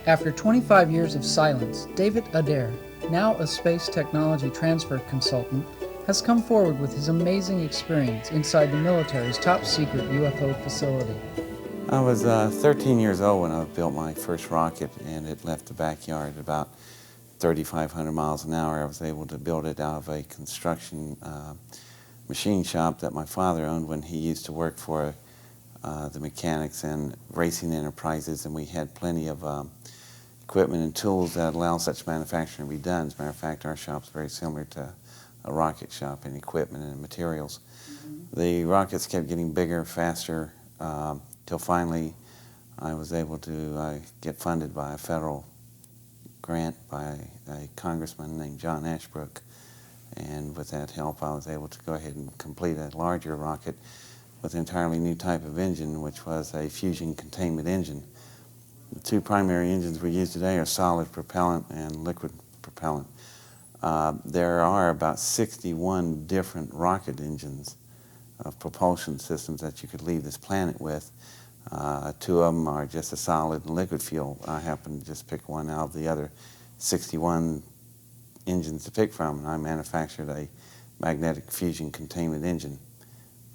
After 25 years of silence, David Adair, now a space technology transfer consultant, has come forward with his amazing experience inside the military's top-secret UFO facility. I was 13 years old when I built my first rocket, and it left the backyard at about 3,500 miles an hour. I was able to build it out of a construction machine shop that my father owned when he used to work for the mechanics and racing enterprises, and we had plenty of equipment and tools that allow such manufacturing to be done. As a matter of fact, our shop's very similar to a rocket shop in equipment and materials. The rockets kept getting bigger, faster, till finally I was able to get funded by a federal grant by a congressman named John Ashbrook. And with that help, I was able to go ahead and complete a larger rocket with an entirely new type of engine, which was a fusion containment engine. The two primary engines we use today are solid propellant and liquid propellant. There are about 61 different rocket engines of propulsion systems that you could leave this planet with. Two of them are just a solid and liquid fuel. I happen to just pick one out of the other 61 engines to pick from, and I manufactured a magnetic fusion containment engine,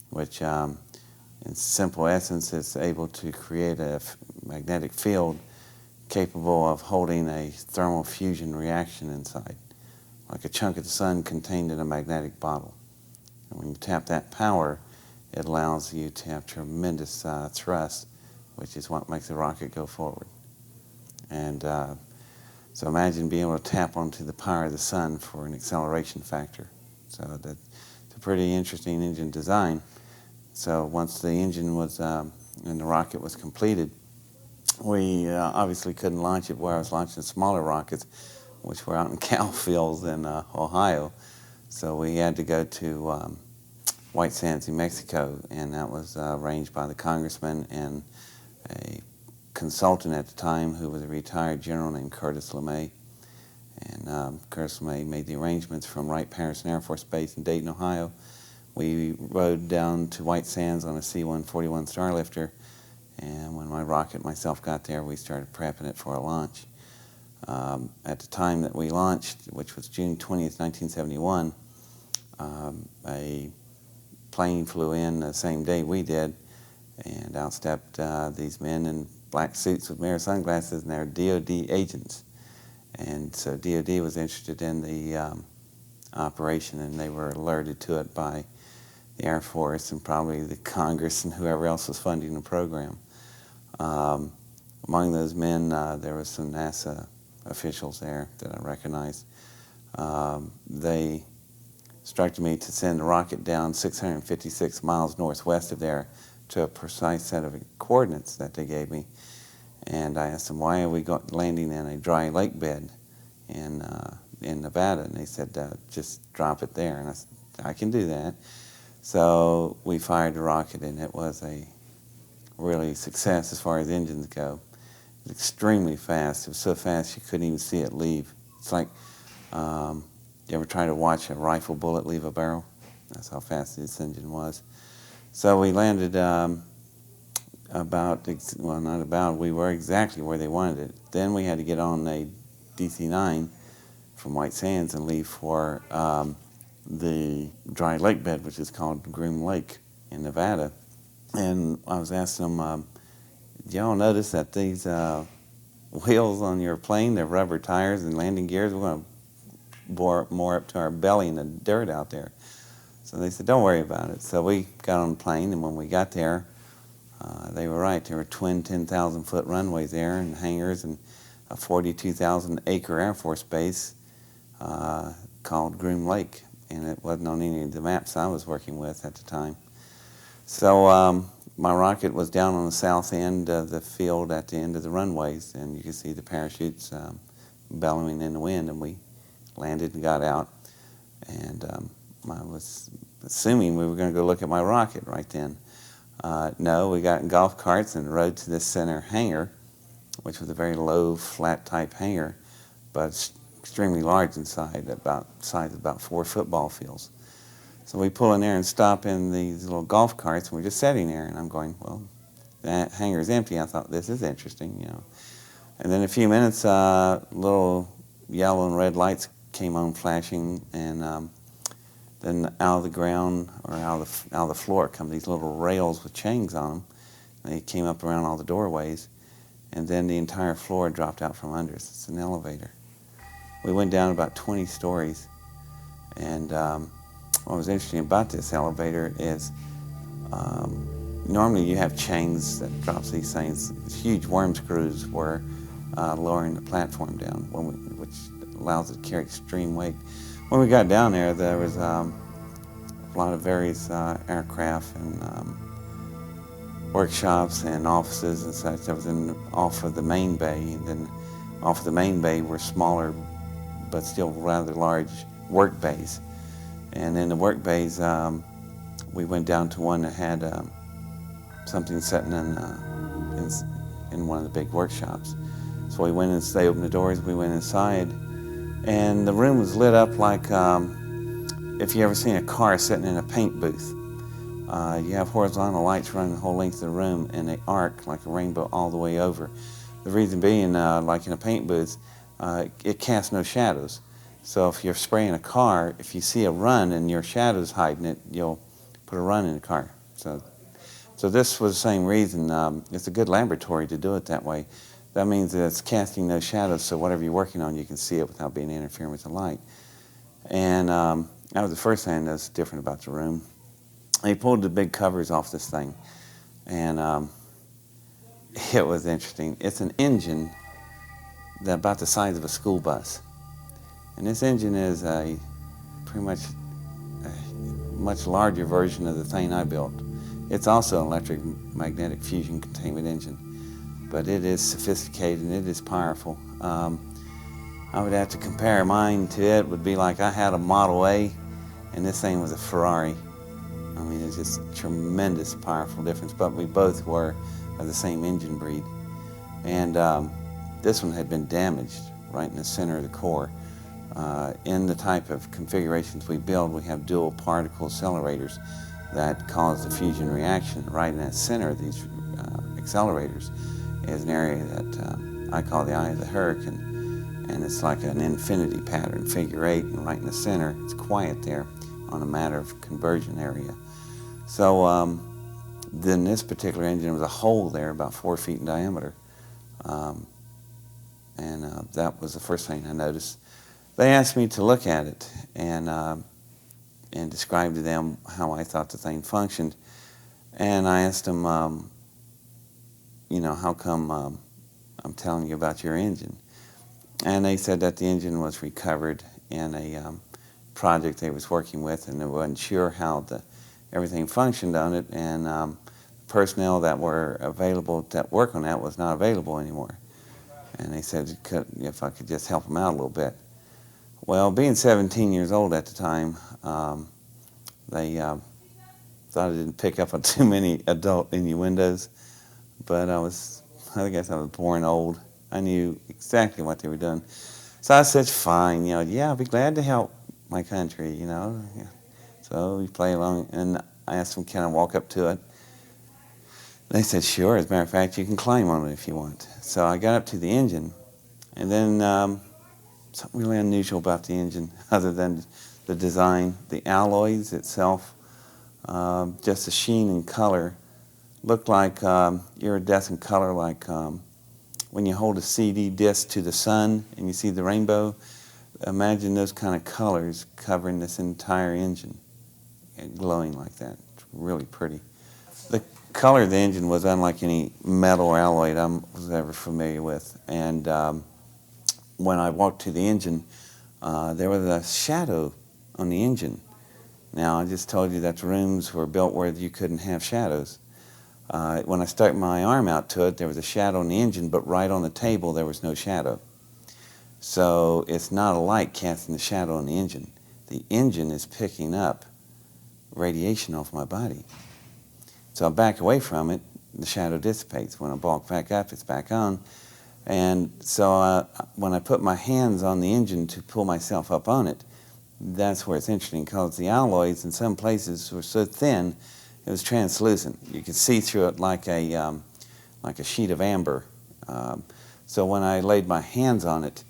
which in simple essence is able to create a magnetic field capable of holding a thermal fusion reaction inside, like a chunk of the sun contained in a magnetic bottle. And when you tap that power, it allows you to have tremendous thrust, which is what makes the rocket go forward. And so imagine being able to tap onto the power of the sun for an acceleration factor. So that's a pretty interesting engine design. So once the engine was and the rocket was completed, we obviously couldn't launch it where I was launching smaller rockets, which were out in cow fields in Ohio. So we had to go to White Sands, New Mexico, and that was arranged by the congressman and a consultant at the time who was a retired general named Curtis LeMay. And Curtis LeMay made the arrangements from Wright-Patterson Air Force Base in Dayton, Ohio. We rode down to White Sands on a C-141 Starlifter, and when my rocket myself got there, we started prepping it for a launch. At the time that we launched, which was June 20th, 1971, a plane flew in the same day we did, and out stepped these men in black suits with mirror sunglasses, and they're DOD agents. And so DOD was interested in the operation, and they were alerted to it by the Air Force and probably the Congress and whoever else was funding the program. Among those men, there was some NASA officials there that I recognized. They instructed me to send a rocket down 656 miles northwest of there to a precise set of coordinates that they gave me. And I asked them, why are we landing in a dry lake bed in Nevada? And they said, just drop it there. And I said, I can do that. So we fired the rocket, and it was a really success as far as engines go. It was extremely fast. It was so fast you couldn't even see it leave. It's like, you ever try to watch a rifle bullet leave a barrel? That's how fast this engine was. So we landed we were exactly where they wanted it. Then we had to get on a DC-9 from White Sands and leave for the dry lake bed, which is called Groom Lake in Nevada. And I was asking them, do y'all notice that these wheels on your plane, they're rubber tires and landing gears, we're going to bore more up to our belly in the dirt out there. So they said, don't worry about it. So we got on the plane, and when we got there, they were right. There were twin 10,000-foot runways there and hangars and a 42,000-acre Air Force base called Groom Lake, and it wasn't on any of the maps I was working with at the time. So my rocket was down on the south end of the field at the end of the runways, and you could see the parachutes bellowing in the wind, and we landed and got out. And I was assuming we were going to go look at my rocket right then. No, we got in golf carts and rode to this center hangar, which was a very low, flat-type hangar, but extremely large inside, size of about 4 football fields. So we pull in there and stop in these little golf carts, and we're just sitting there, and I'm going, well, that hangar's empty. I thought, this is interesting, you know. And then in a few minutes, little yellow and red lights came on flashing, and then out of the ground, or out of the floor, come these little rails with chains on them. They came up around all the doorways, and then the entire floor dropped out from under us. It's an elevator. We went down about 20 stories, and what was interesting about this elevator is normally you have chains that drops these things. Huge worm screws were lowering the platform down, which allows it to carry extreme weight. When we got down there, there was a lot of various aircraft and workshops and offices and such that was off of the main bay. And then off of the main bay were smaller but still rather large work bays. And in the work bays, we went down to one that had something sitting in one of the big workshops. So we went and they opened the doors, we went inside, and the room was lit up like if you ever seen a car sitting in a paint booth. You have horizontal lights running the whole length of the room, and they arc like a rainbow all the way over. The reason being, like in a paint booth, it casts no shadows. So if you're spraying a car, if you see a run and your shadow's hiding it, you'll put a run in the car. So this was the same reason. It's a good laboratory to do it that way. That means that it's casting no shadows, so whatever you're working on, you can see it without being interfering with the light. And that was the first thing that's different about the room. They pulled the big covers off this thing, and it was interesting. It's an engine that's about the size of a school bus. And this engine is pretty much a much larger version of the thing I built. It's also an electro-magnetic fusion containment engine, but it is sophisticated and it is powerful. I would have to compare mine to it. Would be like I had a Model A and this thing was a Ferrari. I mean, it's just tremendous, powerful difference, but we both were of the same engine breed. And this one had been damaged right in the center of the core. In the type of configurations we build, we have dual particle accelerators that cause the fusion reaction. Right in that center of these accelerators is an area that I call the eye of the hurricane, and it's like an infinity pattern, figure 8, and right in the center, it's quiet there on a matter of conversion area. So then this particular engine was a hole there about 4 feet in diameter, and that was the first thing I noticed. They asked me to look at it and describe to them how I thought the thing functioned. And I asked them, you know, how come I'm telling you about your engine? And they said that the engine was recovered in a project they was working with, and they wasn't sure how everything functioned on it, and personnel that were available that work on that was not available anymore. And they said if I could just help them out a little bit. Well, being 17 years old at the time, they thought I didn't pick up on too many adult innuendos, but I guess I was born old. I knew exactly what they were doing. So I said, fine, you know, yeah, I'll be glad to help my country, you know. Yeah. So we play along, and I asked them, can I walk up to it? They said, sure. As a matter of fact, you can climb on it if you want. So I got up to the engine, and then something really unusual about the engine, other than the design, the alloys itself, just the sheen and color, looked like iridescent color, like when you hold a CD disc to the sun and you see the rainbow. Imagine those kind of colors covering this entire engine, glowing like that. It's really pretty. The color of the engine was unlike any metal or alloy I was ever familiar with. And when I walked to the engine, there was a shadow on the engine. Now, I just told you that the rooms were built where you couldn't have shadows. When I stuck my arm out to it, there was a shadow on the engine, but right on the table, there was no shadow. So it's not a light casting the shadow on the engine. The engine is picking up radiation off my body. So I back away from it, the shadow dissipates. When I bulk back up, it's back on. And so when I put my hands on the engine to pull myself up on it, that's where it's interesting, because the alloys in some places were so thin, it was translucent. You could see through it like a sheet of amber. So when I laid my hands on it,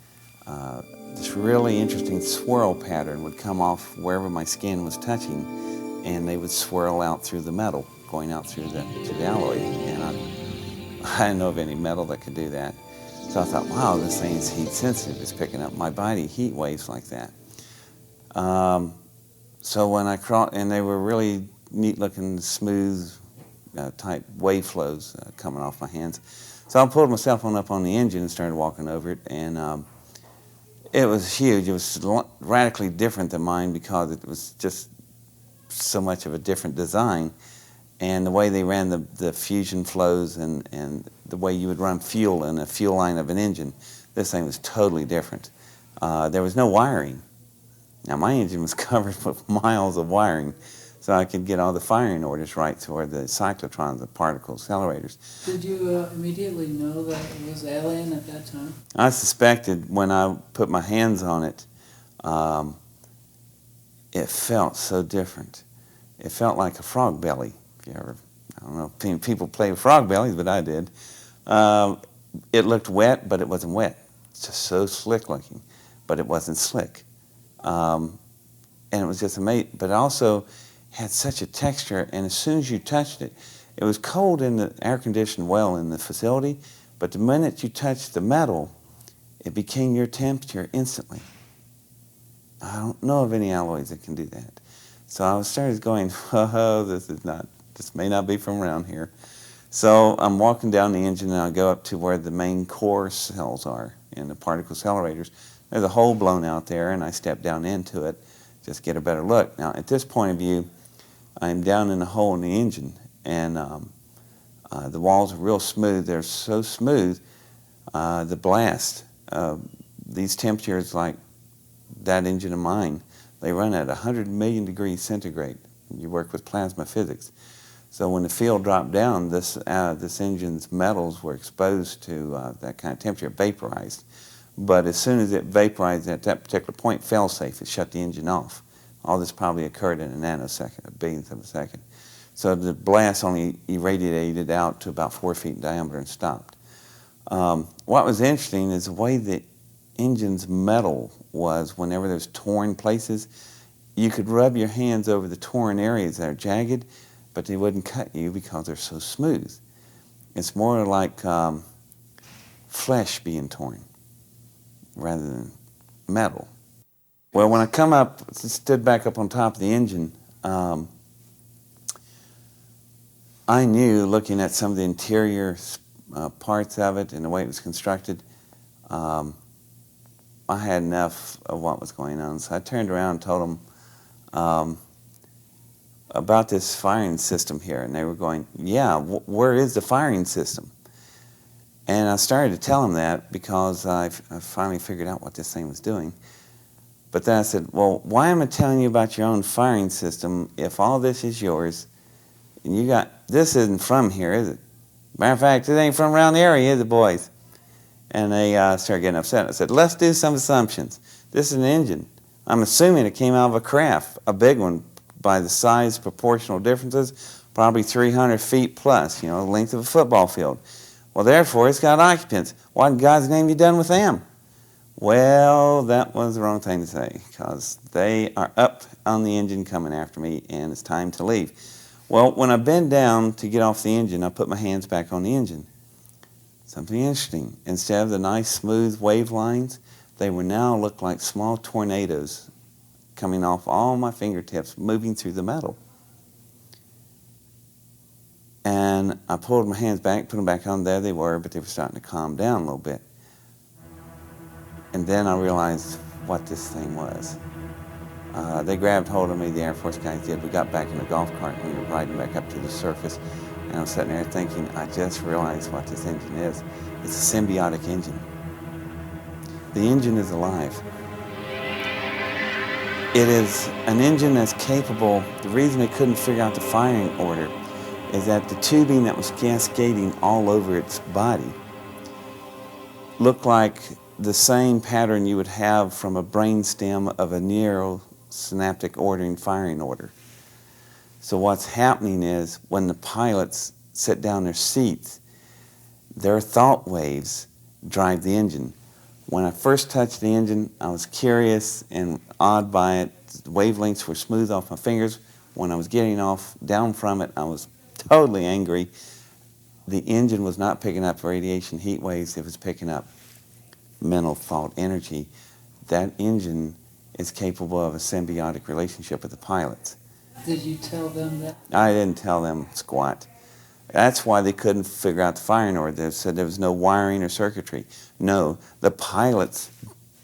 this really interesting swirl pattern would come off wherever my skin was touching, and they would swirl out through the metal, going out through the alloy. And I didn't know of any metal that could do that. So I thought, wow, this thing is heat sensitive. It's picking up my body heat waves like that. So when I crawled, and they were really neat looking, smooth type wave flows coming off my hands. So I pulled my cell phone up on the engine and started walking over it, and it was huge. It was radically different than mine because it was just so much of a different design. And the way they ran the fusion flows and the way you would run fuel in a fuel line of an engine, this thing was totally different. There was no wiring. Now my engine was covered with miles of wiring, so I could get all the firing orders right toward the cyclotrons, the particle accelerators. Did you immediately know that it was alien at that time? I suspected when I put my hands on it, it felt so different. It felt like a frog belly. If you ever, I don't know if people play with frog bellies, but I did. It looked wet, but it wasn't wet. It's just so slick looking, but it wasn't slick. And it was just amazing. But it also had such a texture, and as soon as you touched it, it was cold in the air-conditioned well in the facility, but the minute you touched the metal, it became your temperature instantly. I don't know of any alloys that can do that. So I started going, oh, this may not be from around here. So I'm walking down the engine, and I go up to where the main core cells are in the particle accelerators. There's a hole blown out there, and I step down into it just to get a better look. Now, at this point of view, I'm down in a hole in the engine, and the walls are real smooth. They're so smooth, the blast, these temperatures like that engine of mine, they run at 100 million degrees centigrade. You work with plasma physics. So when the field dropped down, this engine's metals were exposed to that kind of temperature, vaporized. But as soon as it vaporized at that particular point, fail-safe, it shut the engine off. All this probably occurred in a nanosecond, a billionth of a second. So the blast only irradiated out to about 4 feet in diameter and stopped. What was interesting is the way the engine's metal was whenever there's torn places. You could rub your hands over the torn areas that are jagged, but they wouldn't cut you because they're so smooth. It's more like flesh being torn rather than metal. Well, when I come up, stood back up on top of the engine, I knew, looking at some of the interior parts of it and the way it was constructed, I had enough of what was going on. So I turned around and told them about this firing system here. And they were going, yeah, where is the firing system? And I started to tell them that because I finally figured out what this thing was doing. But then I said, well, why am I telling you about your own firing system if all this is yours and you got, this isn't from here, is it? Matter of fact, it ain't from around the area, is it, boys? And they started getting upset. I said, let's do some assumptions. This is an engine. I'm assuming it came out of a craft, a big one, by the size proportional differences, probably 300 feet plus, you know, the length of a football field. Well, therefore, it's got occupants. What in God's name have you done with them? Well, that was the wrong thing to say, because they are up on the engine coming after me, and it's time to leave. Well, when I bend down to get off the engine, I put my hands back on the engine. Something interesting. Instead of the nice, smooth wave lines, they would now look like small tornadoes coming off all my fingertips, moving through the metal. And I pulled my hands back, put them back on. There they were, but they were starting to calm down a little bit. And then I realized what this thing was. They grabbed hold of me, the Air Force guys did. We got back in the golf cart and we were riding back up to the surface. And I was sitting there thinking, I just realized what this engine is. It's a symbiotic engine. The engine is alive. It is an engine that's capable. The reason they couldn't figure out the firing order is that the tubing that was cascading all over its body looked like the same pattern you would have from a brainstem of a neurosynaptic ordering firing order. So what's happening is when the pilots sit down in their seats, their thought waves drive the engine. When I first touched the engine, I was curious and awed by it. The wavelengths were smooth off my fingers. When I was getting off down from it, I was totally angry. The engine was not picking up radiation heat waves, it was picking up mental thought energy. That engine is capable of a symbiotic relationship with the pilots. Did you tell them that? I didn't tell them squat. That's why they couldn't figure out the firing order. They said there was no wiring or circuitry. No, the pilots'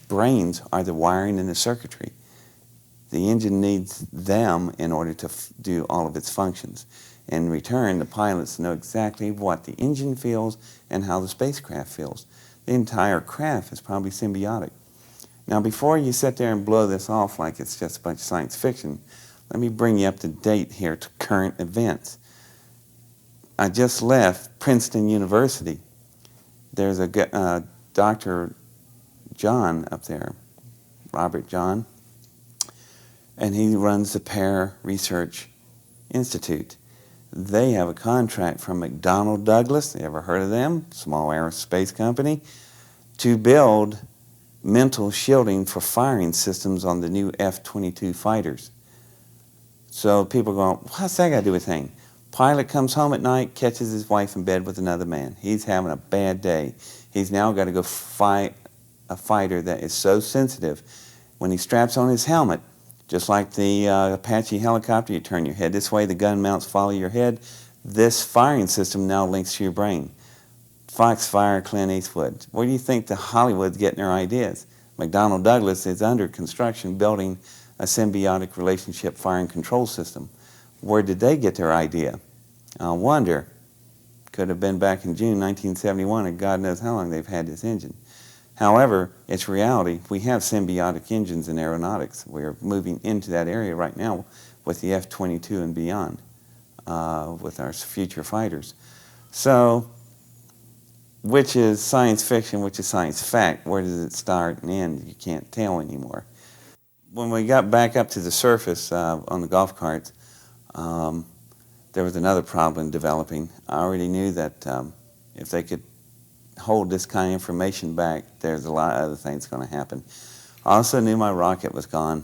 brains are the wiring and the circuitry. The engine needs them in order to do all of its functions. In return, the pilots know exactly what the engine feels and how the spacecraft feels. The entire craft is probably symbiotic. Now, before you sit there and blow this off like it's just a bunch of science fiction, let me bring you up to date here to current events. I just left Princeton University. There's a Dr. John up there, Robert John, and he runs the Pear Research Institute. They have a contract from McDonnell Douglas, you ever heard of them? Small aerospace company, to build mental shielding for firing systems on the new F-22 fighters. So people are going, what's that got to do with things? Pilot comes home at night, catches his wife in bed with another man. He's having a bad day. He's now got to go fight a fighter that is so sensitive. When he straps on his helmet, just like the Apache helicopter, you turn your head this way, the gun mounts follow your head. This firing system now links to your brain. Foxfire, Clint Eastwood. Where do you think the Hollywood's getting their ideas? McDonnell Douglas is under construction building a symbiotic relationship firing control system. Where did they get their idea? I wonder. Could have been back in June 1971, and God knows how long they've had this engine. However, it's reality. We have symbiotic engines in aeronautics. We're moving into that area right now with the F-22 and beyond, with our future fighters. So, which is science fiction, which is science fact? Where does it start and end? You can't tell anymore. When we got back up to the surface on the golf carts, there was another problem developing. I already knew that if they could hold this kind of information back, there's a lot of other things going to happen. I also knew my rocket was gone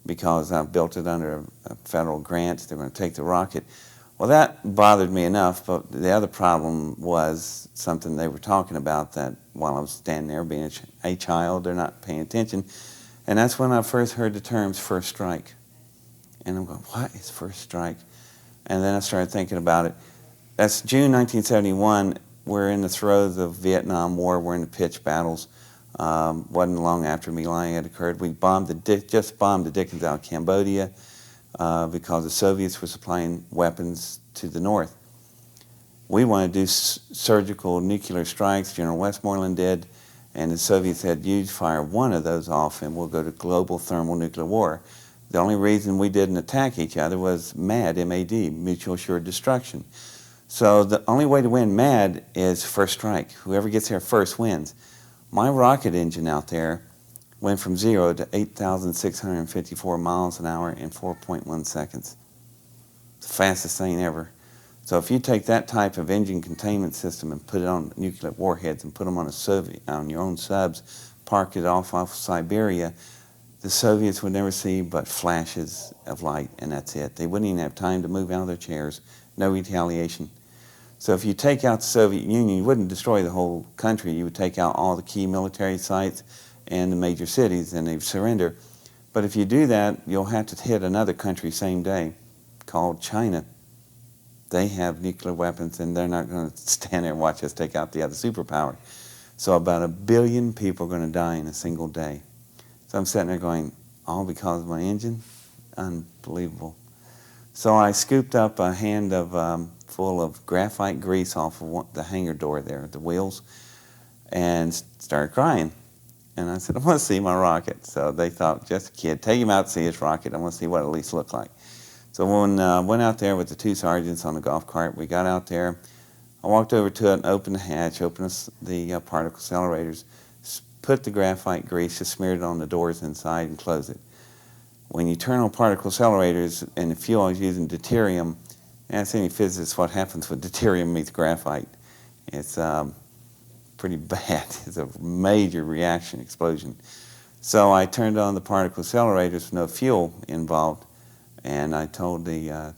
because I built it under a federal grant. They were going to take the rocket. Well, that bothered me enough, but the other problem was something they were talking about that while I was standing there being a child, they're not paying attention. And that's when I first heard the terms first strike. And I'm going, what is first strike? And then I started thinking about it. That's June 1971. We're in the throes of Vietnam War. We're in the pitched battles. Wasn't long after My Lai had occurred. We just bombed the Dickens out of Cambodia because the Soviets were supplying weapons to the north. We wanted to do surgical nuclear strikes. General Westmoreland did. And the Soviets said, you fire one of those off and we'll go to global thermal nuclear war. The only reason we didn't attack each other was MAD, M-A-D, mutual assured destruction. So the only way to win MAD is first strike. Whoever gets there first wins. My rocket engine out there went from 0 to 8,654 miles an hour in 4.1 seconds. It's the fastest thing ever. So if you take that type of engine containment system and put it on nuclear warheads and put them on your own subs, park it off Siberia, the Soviets would never see but flashes of light, and that's it. They wouldn't even have time to move out of their chairs. No retaliation. So if you take out the Soviet Union, you wouldn't destroy the whole country. You would take out all the key military sites and the major cities, and they'd surrender. But if you do that, you'll have to hit another country same day called China. They have nuclear weapons, and they're not going to stand there and watch us take out the other superpower. So about 1 billion people are going to die in a single day. So I'm sitting there going, all because of my engine? Unbelievable. So I scooped up a hand full of graphite grease off of the hangar door there, the wheels, and started crying. And I said, I want to see my rocket. So they thought, just a kid, take him out to see his rocket. I want to see what it at least looked like. So when I went out there with the 2 sergeants on the golf cart, we got out there. I walked over to it and opened the hatch, opened the particle accelerators, put the graphite grease, just smeared it on the doors inside and closed it. When you turn on particle accelerators and the fuel is using deuterium, ask any physicist what happens when deuterium meets graphite. It's pretty bad. It's a major reaction explosion. So I turned on the particle accelerators with no fuel involved, and I told the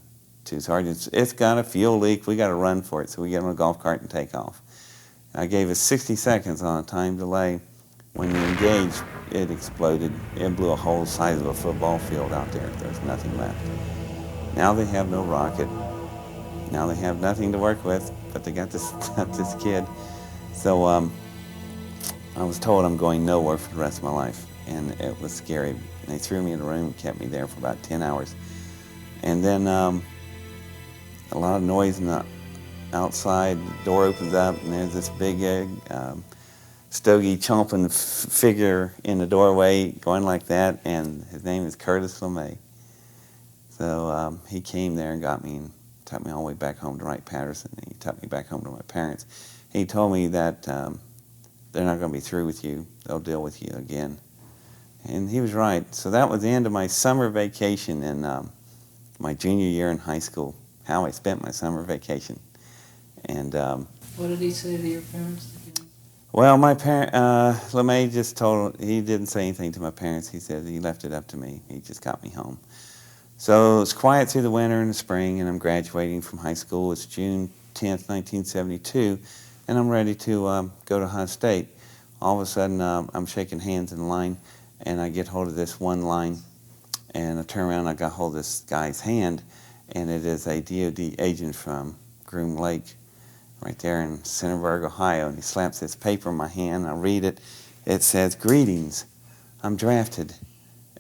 two sergeants, it's got a fuel leak, we got to run for it. So we get on a golf cart and take off. I gave us 60 seconds on a time delay. When we engaged, it exploded. It blew a hole the size of a football field out there. There's nothing left. Now they have no rocket. Now they have nothing to work with, but they got this kid. So I was told I'm going nowhere for the rest of my life, and it was scary. They threw me in a room and kept me there for about 10 hours. And then a lot of noise in the outside. The door opens up, and there's this big stogie chomping figure in the doorway going like that, and his name is Curtis LeMay. So he came there and got me and took me all the way back home to Wright-Patterson. He took me back home to my parents. He told me that they're not going to be through with you. They'll deal with you again. And he was right. So that was the end of my summer vacation in my junior year in high school, how I spent my summer vacation. And what did he say to your parents? well, my parent, LeMay just he didn't say anything to my parents. He said he left it up to me. He just got me home. So it's quiet through the winter and the spring, and I'm graduating from high school. It's June 10th, 1972, and I'm ready to go to Ohio State. All of a sudden, I'm shaking hands in line, and I get hold of this one line, and I turn around and I got hold of this guy's hand, and it is a DOD agent from Groom Lake, right there in Centerburg, Ohio, and he slaps this paper in my hand. I read it. It says, "Greetings, I'm drafted,"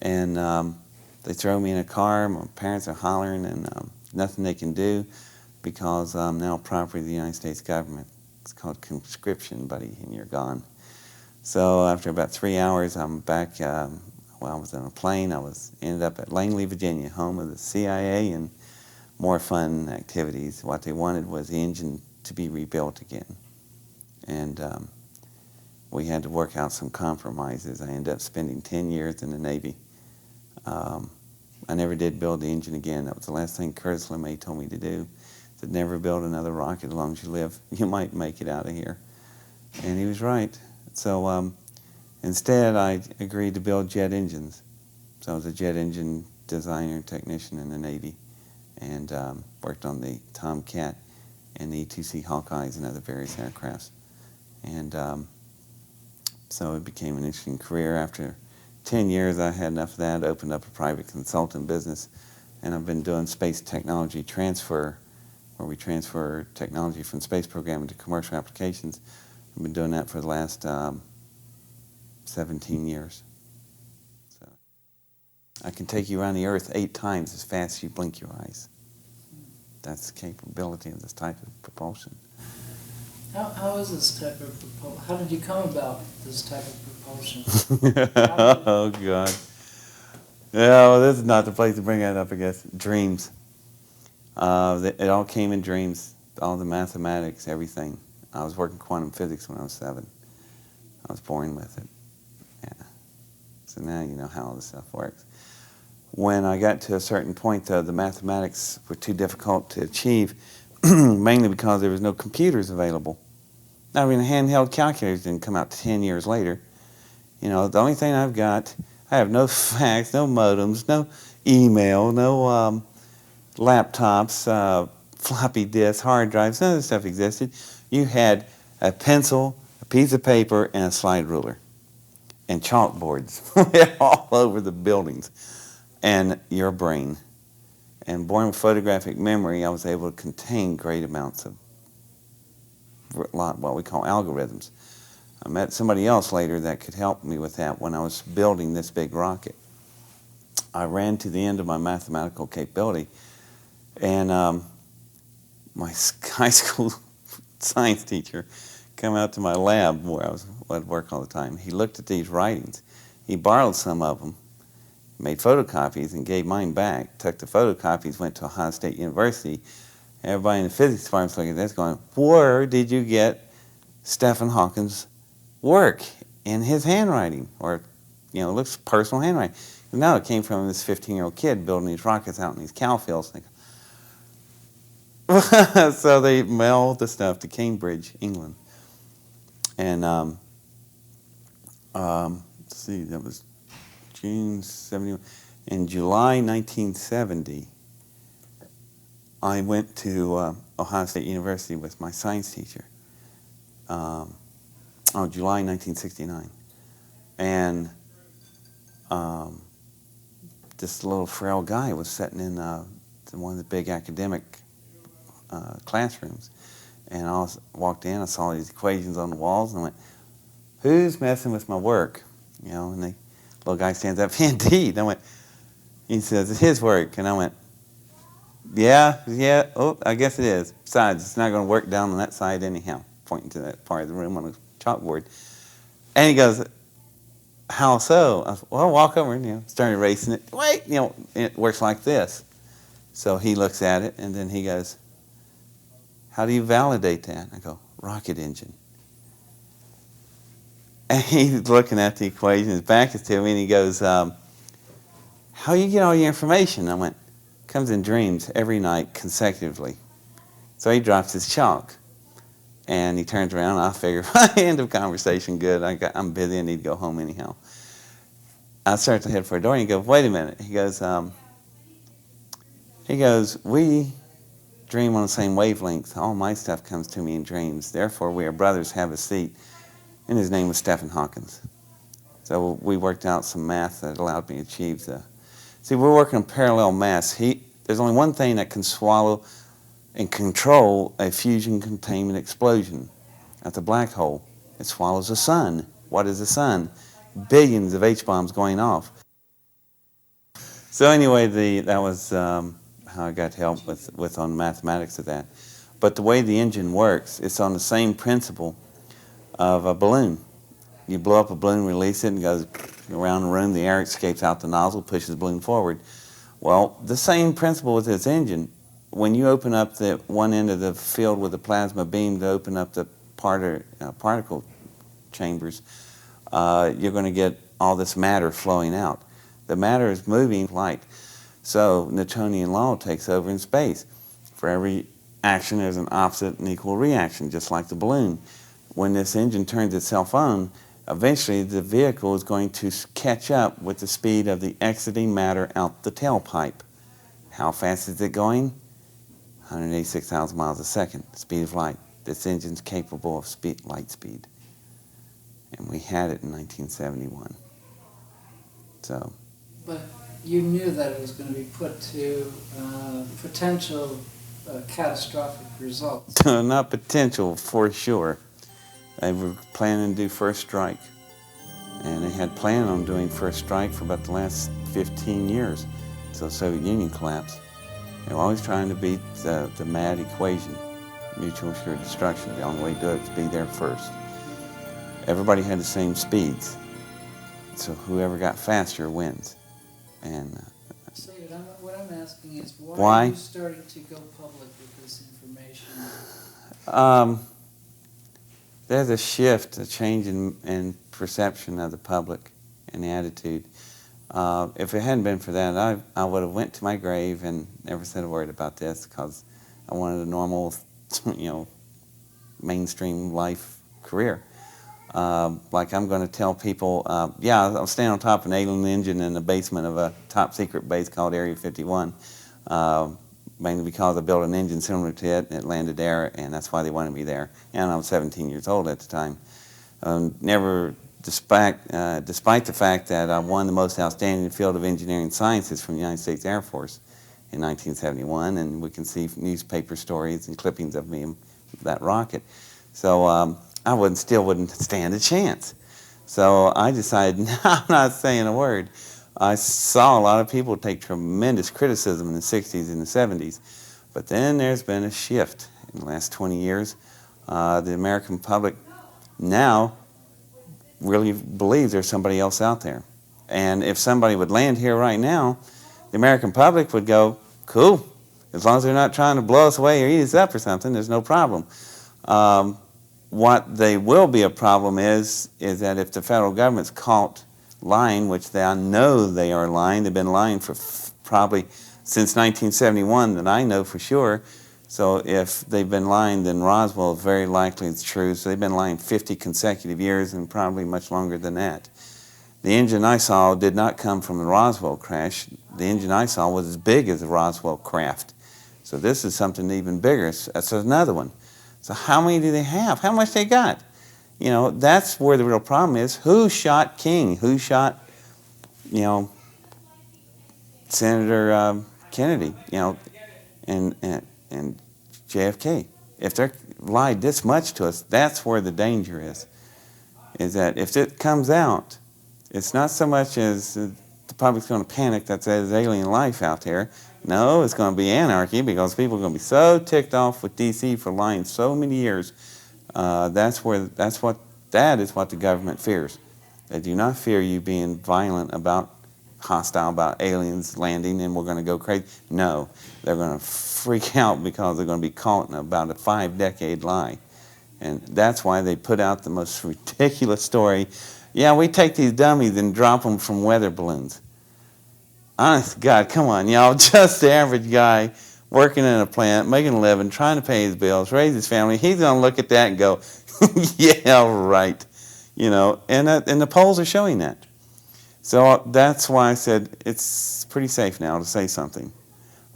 and they throw me in a car. My parents are hollering, and nothing they can do because I'm now property of the United States government. It's called conscription, buddy, and you're gone. So after about 3 hours, I'm back. I was on a plane. Ended up at Langley, Virginia, home of the CIA, and more fun activities. What they wanted was the engine to be rebuilt again. And we had to work out some compromises. I ended up spending 10 years in the Navy. I never did build the engine again. That was the last thing Curtis LeMay told me to do. He said, never build another rocket as long as you live. You might make it out of here. And he was right. So instead, I agreed to build jet engines. So I was a jet engine designer and technician in the Navy, and worked on the Tomcat and the E-2C Hawkeyes and other various aircrafts. And so it became an interesting career. After 10 years, I had enough of that, opened up a private consultant business, and I've been doing space technology transfer, where we transfer technology from the space program into commercial applications. I've been doing that for the last 17 years. So I can take you around the Earth 8 times as fast as you blink your eyes. That's the capability of this type of propulsion. How is this type of propulsion? How did you come about this type of propulsion? Oh, God. Yeah, well, this is not the place to bring that up, I guess. Dreams. It all came in dreams, all the mathematics, everything. I was working quantum physics when I was 7. I was born with it. Yeah. So now you know how all this stuff works. When I got to a certain point, though, the mathematics were too difficult to achieve, mainly because there was no computers available. I mean, handheld calculators didn't come out 10 years later. You know, the only thing I've got, I have no fax, no modems, no email, no laptops, floppy disks, hard drives, none of this stuff existed. You had a pencil, a piece of paper, and a slide ruler, and chalkboards all over the buildings, and your brain. And born with photographic memory, I was able to contain great amounts of what we call algorithms. I met somebody else later that could help me with that when I was building this big rocket. I ran to the end of my mathematical capability, and my high school science teacher came out to my lab where I was at work all the time. He looked at these writings. He borrowed some of them, made photocopies, and gave mine back. Took the photocopies, went to Ohio State University. Everybody in the physics department's looking at this going, where did you get Stephen Hawking's work in his handwriting? Or, you know, it looks personal handwriting. And now it came from this 15-year-old kid building these rockets out in these cow fields. So they mailed the stuff to Cambridge, England. And let's see, that was June 71. In July 1970, I went to Ohio State University with my science teacher. July 1969. And this little frail guy was sitting in one of the big academic classrooms. And I walked in, I saw these equations on the walls, and I went, "Who's messing with my work?" You know, and the little guy stands up, "Indeed." I went, he says, "It's his work." And I went, yeah, oh, I guess it is. Besides, it's not going to work down on that side anyhow, pointing to that part of the room on the chalkboard. And he goes, "How so?" I said, "Well, walk over and, start erasing it. Wait, it works like this." So he looks at it, and then he goes, "How do you validate that?" I go, "Rocket engine." And he's looking at the equation, his back is to me, and he goes, "How you get all your information?" I went, "Comes in dreams every night consecutively." So he drops his chalk, and he turns around, and I figure, end of conversation, good, I'm busy, I need to go home anyhow. I start to head for a door, and he goes, "Wait a minute." He goes, "We dream on the same wavelength. All my stuff comes to me in dreams. Therefore, we are brothers. Have a seat." And his name was Stephen Hawkins. So we worked out some math that allowed me to achieve the... See, we're working on parallel mass. There's only one thing that can swallow and control a fusion containment explosion. That's a black hole. It swallows the sun. What is the sun? Billions of H-bombs going off. So anyway, that was how I got help with on the mathematics of that. But the way the engine works, it's on the same principle of a balloon. You blow up a balloon, release it, and it goes around the room. The air escapes out the nozzle, pushes the balloon forward. Well, the same principle with this engine. When you open up the one end of the field with a plasma beam to open up the particle chambers, you're going to get all this matter flowing out. The matter is moving light. So Newtonian law takes over in space. For every action, there's an opposite and equal reaction, just like the balloon. When this engine turns itself on, eventually the vehicle is going to catch up with the speed of the exiting matter out the tailpipe. How fast is it going? 186,000 miles a second, speed of light. This engine's capable of light speed. And we had it in 1971. So. But you knew that it was going to be put to potential catastrophic results. Not potential, for sure. They were planning to do first strike. And they had planned on doing first strike for about the last 15 years until the Soviet Union collapsed. They were always trying to beat the mad equation, mutual assured destruction. The only way to do it is to be there first. Everybody had the same speeds, so whoever got faster wins. And so what I'm asking is, why are you starting to go public with this information? There's a shift, a change in perception of the public and the attitude. If it hadn't been for that, I would have went to my grave and never said a word about this, because I wanted a normal, mainstream life career. Like I'm going to tell people, I'll stand on top of an alien engine in the basement of a top secret base called Area 51, mainly because I built an engine similar to it, and it landed there, and that's why they wanted me there. And I was 17 years old at the time. Despite the fact that I won the most outstanding field of engineering sciences from the United States Air Force in 1971, and we can see newspaper stories and clippings of me in that rocket. So I still wouldn't stand a chance. So I decided, no, I'm not saying a word. I saw a lot of people take tremendous criticism in the 60s and the 70s, but then there's been a shift in the last 20 years. The American public now really believes there's somebody else out there. And if somebody would land here right now, the American public would go, cool, as long as they're not trying to blow us away or eat us up or something, there's no problem. What they will be a problem is that if the federal government's caught lying, which I know they are lying, they've been lying for probably since 1971 that I know for sure, So if they've been lying, then Roswell is very likely it's true. So they've been lying 50 consecutive years and probably much longer than that. The engine I saw did not come from the Roswell crash. The engine I saw was as big as the Roswell craft. So this is something even bigger. So another one. So how many do they have? How much they got? You know, that's where the real problem is. Who shot King? Who shot, you know, Senator Kennedy? You know, and JFK. If they're lied this much to us, that's where the danger is. Is that if it comes out, it's not so much as the public's going to panic that there's alien life out there. No, it's going to be anarchy because people are going to be so ticked off with D.C. for lying so many years. That is what the government fears. They do not fear you being violent hostile about aliens landing and we're going to go crazy. No, they're going to freak out because they're going to be caught in about a 5-decade lie. And that's why they put out the most ridiculous story. Yeah, we take these dummies and drop them from weather balloons. Honest to God, come on, y'all. Just the average guy working in a plant, making a living, trying to pay his bills, raise his family, he's going to look at that and go, yeah, right. You know, and the polls are showing that. So that's why I said it's pretty safe now to say something.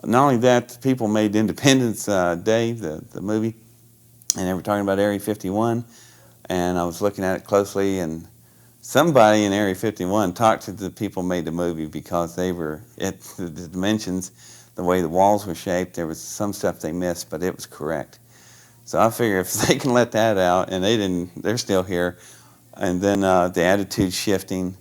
Not only that, people made Independence Day, the movie, and they were talking about Area 51, and I was looking at it closely, and somebody in Area 51 talked to the people who made the movie because they were at the dimensions, the way the walls were shaped, there was some stuff they missed, but it was correct. So I figure if they can let that out, and they're still here, and then the attitude shifting,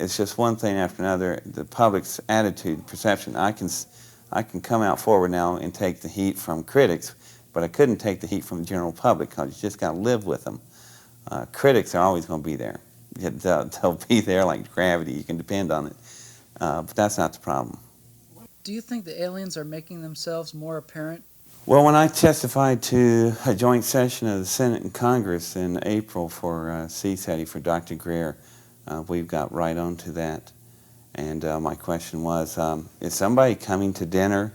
it's just one thing after another. The public's attitude, perception. I can come out forward now and take the heat from critics, but I couldn't take the heat from the general public because you just got to live with them. Critics are always going to be there. They'll be there like gravity. You can depend on it. But that's not the problem. Do you think the aliens are making themselves more apparent? Well, when I testified to a joint session of the Senate and Congress in April for CSETI for Dr. Greer, we've got right on to that. And my question was, is somebody coming to dinner?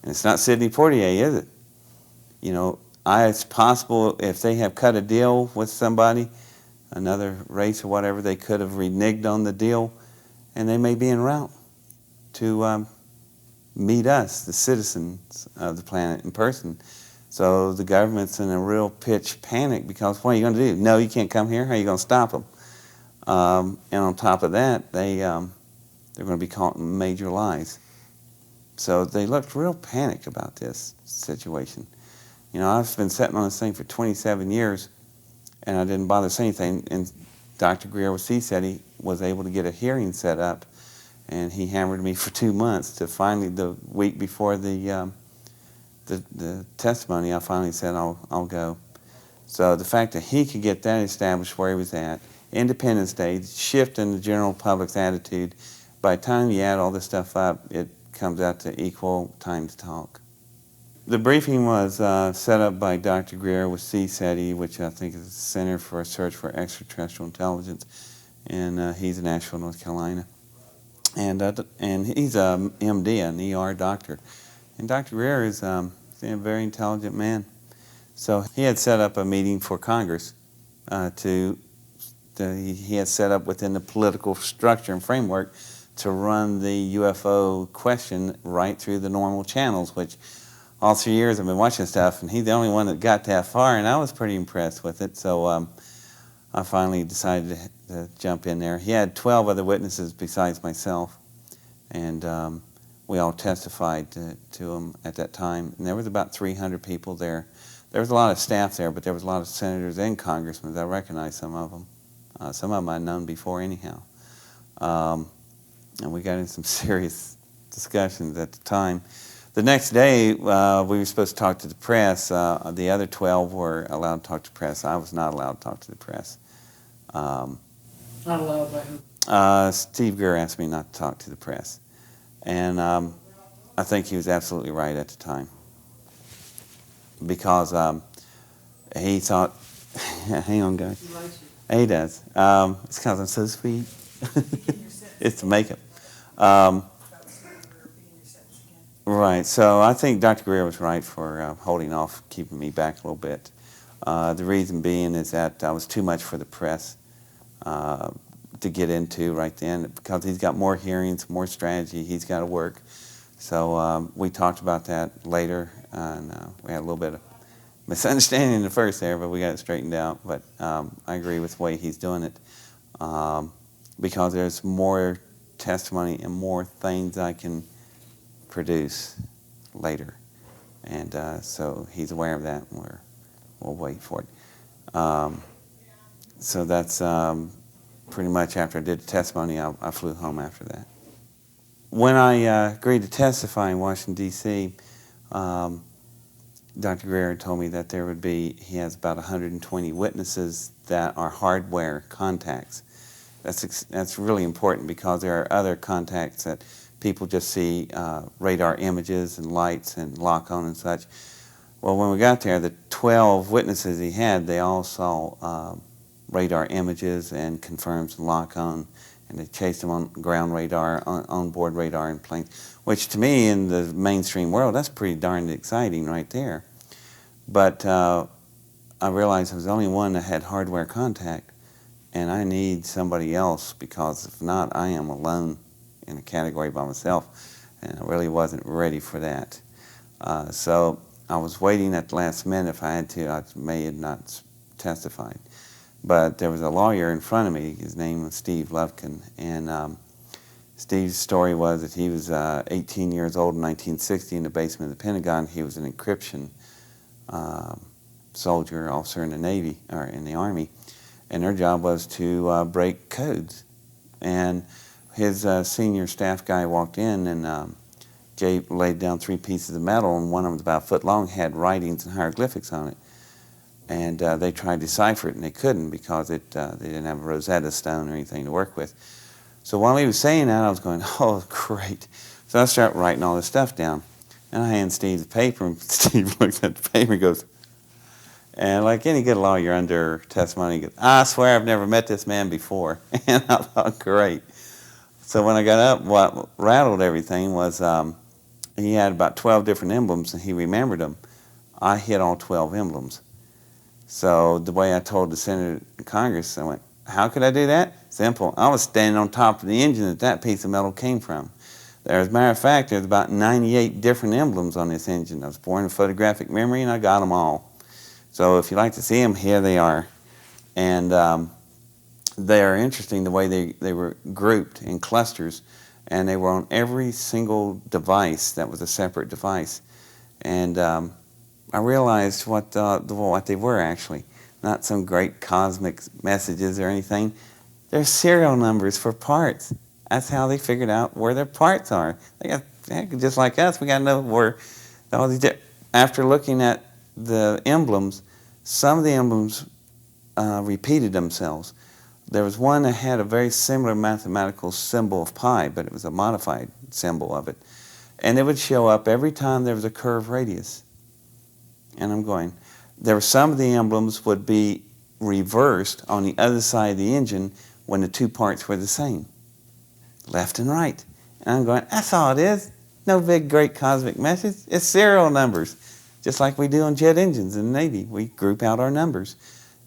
And it's not Sidney Poitier, is it? You know, it's possible if they have cut a deal with somebody, another race or whatever, they could have reneged on the deal, and they may be en route to meet us, the citizens of the planet, in person. So the government's in a real pitch panic because what are you going to do? No, you can't come here. How are you going to stop them? And on top of that, they're going to be caught in major lies. So they looked real panicked about this situation. You know, I've been sitting on this thing for 27 years, and I didn't bother saying anything. And Dr. Greer with CSETI was able to get a hearing set up, and he hammered me for 2 months to finally, the week before the testimony, I finally said, I'll go. So the fact that he could get that established where he was at, Independence Day, shift in the general public's attitude, by the time you add all this stuff up, it comes out to equal time to talk. The briefing was set up by Dr. Greer with CSETI, which I think is the Center for Search for Extraterrestrial Intelligence, and he's in Asheville, North Carolina. And he's a MD, an ER doctor. And Dr. Greer is a very intelligent man. So he had set up a meeting for Congress he had set up within the political structure and framework to run the UFO question right through the normal channels, which all 3 years I've been watching stuff, and he's the only one that got that far, and I was pretty impressed with it. So I finally decided to jump in there. He had 12 other witnesses besides myself, and we all testified to him at that time. And there was about 300 people there. There was a lot of staff there, but there was a lot of senators and congressmen. I recognized some of them. Some of them I'd known before anyhow. And we got in some serious discussions at the time. The next day, we were supposed to talk to the press. The other 12 were allowed to talk to the press. I was not allowed to talk to the press. Not allowed by who? Steve Greer asked me not to talk to the press. And I think he was absolutely right at the time. Because he thought, hang on, guys. He likes you. He does. It's because I'm so sweet. It's the makeup. Right. So I think Dr. Greer was right for holding off, keeping me back a little bit. The reason being is that I was too much for the press to get into right then, because he's got more hearings, more strategy he's got to work. So we talked about that later, and we had a little bit of misunderstanding at first there, but we got it straightened out. But I agree with the way he's doing it, because there's more testimony and more things I can produce later. And so he's aware of that, and we'll wait for it. So that's pretty much after I did the testimony, I flew home after that. When I agreed to testify in Washington, D.C., Dr. Greer told me that he has about 120 witnesses that are hardware contacts. That's really important, because there are other contacts that people just see radar images and lights and lock on and such. Well, when we got there, the 12 witnesses he had, they all saw radar images and confirms and lock on, and they chased them on ground radar, on-board radar and planes, which to me in the mainstream world, that's pretty darn exciting right there. But I realized I was the only one that had hardware contact, and I need somebody else, because if not, I am alone in a category by myself, and I really wasn't ready for that. So I was waiting at the last minute. If I had to, I may have not testified. But there was a lawyer in front of me. His name was Steve Lufkin, and Steve's story was that he was 18 years old in 1960 in the basement of the Pentagon. He was an encryption soldier, officer in the Navy, or in the Army, and their job was to break codes. And his senior staff guy walked in and laid down 3 pieces of metal, and one of them was about a foot long, had writings and hieroglyphics on it. And they tried to decipher it, and they couldn't, because they didn't have a Rosetta Stone or anything to work with. So while he was saying that, I was going, oh, great. So I start writing all this stuff down. And I hand Steve the paper, and Steve looks at the paper and goes, and like any good lawyer under testimony, he goes, I swear I've never met this man before. And I thought, great. So when I got up, what rattled everything was he had about 12 different emblems, and he remembered them. I hit all 12 emblems. So the way I told the Senator in Congress, I went, how could I do that? Simple. I was standing on top of the engine that piece of metal came from. As a matter of fact, there's about 98 different emblems on this engine. I was born in photographic memory, and I got them all. So if you like to see them, here they are. And they are interesting the way they were grouped in clusters, and they were on every single device that was a separate device. And I realized what they were actually. Not some great cosmic messages or anything. They're serial numbers for parts. That's how they figured out where their parts are. Just like us, we got to know where all these. After looking at the emblems, some of the emblems repeated themselves. There was one that had a very similar mathematical symbol of pi, but it was a modified symbol of it. And it would show up every time there was a curved radius. And I'm going, there were some of the emblems would be reversed on the other side of the engine when the 2 parts were the same, left and right. And I'm going, that's all it is. No big, great cosmic message. It's serial numbers, just like we do on jet engines in the Navy. We group out our numbers.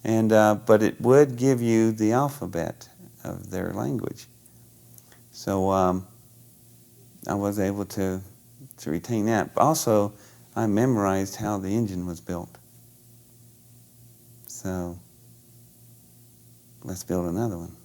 And but it would give you the alphabet of their language. So I was able to retain that. But also, I memorized how the engine was built. So let's build another one.